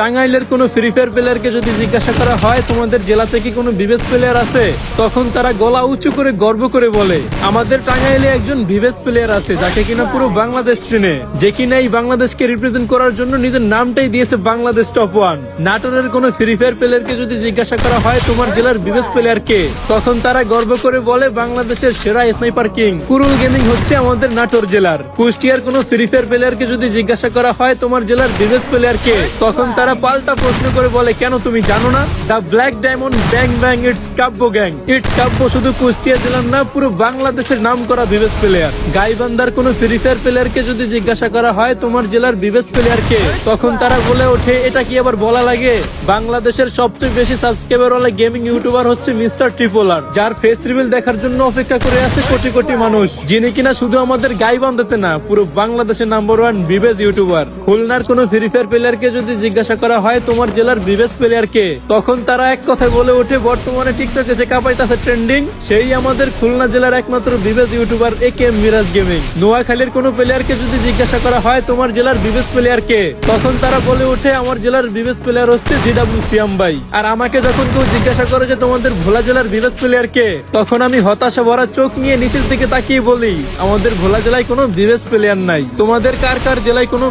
টাঙ্গাইলের কোনো free fire প্লেয়ারকে যদি জিজ্ঞাসা করা হয় তোমাদের জেলাতে কি কোনো বিবেস প্লেয়ার আছে, তখন তারা গলা উঁচু করে গর্ব করে বলে আমাদের টাঙ্গাইলে একজন বিবেস প্লেয়ার আছে যাকে কিনা পুরো বাংলাদেশ চিনে, যে কিনা এই বাংলাদেশকে রিপ্রেজেন্ট করার জন্য নিজের নামটাই দিয়েছে বাংলাদেশ টপ 1। নাটোরের কোনো ফ্রি ফায়ার প্লেয়ারকে যদি জিজ্ঞাসা করা হয় তোমার জেলার বিবেস প্লেয়ার কে, তখন তারা গর্ব করে বলে বাংলাদেশের সেরা স্নাইপার কিং কুরুল গেমিং হচ্ছে আমাদের নাটোর জেলার। কুষ্টিয়ার কোনো ফ্রি ফায়ার প্লেয়ারকে যদি জিজ্ঞাসা করা হয় তোমার জেলার বিবেস প্লেয়ার কে, তখন তারা পাল্টা প্রশ্ন করে বলে কেন তুমি জানো না, the black diamond bang bang it's Kabya gang. It's Kabya শুধু কুষ্টিয়া জেলার না, পুরো বাংলাদেশের নাম করা বিবেস প্লেয়ার। গাইবান্ধার কোনো ফ্রি ফায়ার প্লেয়ারকে যদি জিজ্ঞাসা করা হয় তোমার জেলার বিবেস প্লেয়ার কে, তখন তারা বলে ওঠে এটা কি আবার বলা লাগে, বাংলাদেশের সবচেয়ে বেশি সাবস্ক্রাইবার ওয়ালা গেমিং ইউটিউবার হচ্ছে মিস্টার ট্রিপলার, যার ফেস রিভিল দেখার জন্য অপেক্ষা করে আছে কোটি কোটি মানুষ, যিনি কিনা শুধু আমাদের গাইবান্ধাতে না পুরো বাংলাদেশের নাম্বার 1 বিবেস ইউটিউবার। খুলনার কোনো ফ্রি ফায়ার প্লেয়ারকে যদি জিজ্ঞাসা করা হয় তোমার জেলার বিবেস প্লেয়ার কে, তখন তারা এক কথা বলে ওঠে বর্তমানে টিকটকে যে কাপাইতাছে ট্রেন্ডিং সেই আমাদের খুলনা জেলার একমাত্র বিবেস ইউটিউবার একে মিরাজ গেমিং। নোয়াখালীর কোনো প্লেয়ারকে যদি জিজ্ঞাসা করা হয় তোমার জেলার বিবেস প্লেয়ার কে, তখন তারা বলে ওঠে আমার জেলার বিবেস প্লেয়ার হচ্ছে জিডাব্লিউ সিয়াম ভাই। আর আমাকে যখন কেউ জিজ্ঞাসা করে যে তোমাদের ভোলা জেলার বিবেস প্লেয়ার কে, তখন আমি হতাশা ভরা চোখ নিয়ে নিচের দিকে তাকিয়ে বলি আমাদের ভোলা জেলায় কোনো বিবেস প্লেয়ার নাই। তোমাদের কার কার জেলায় কোনো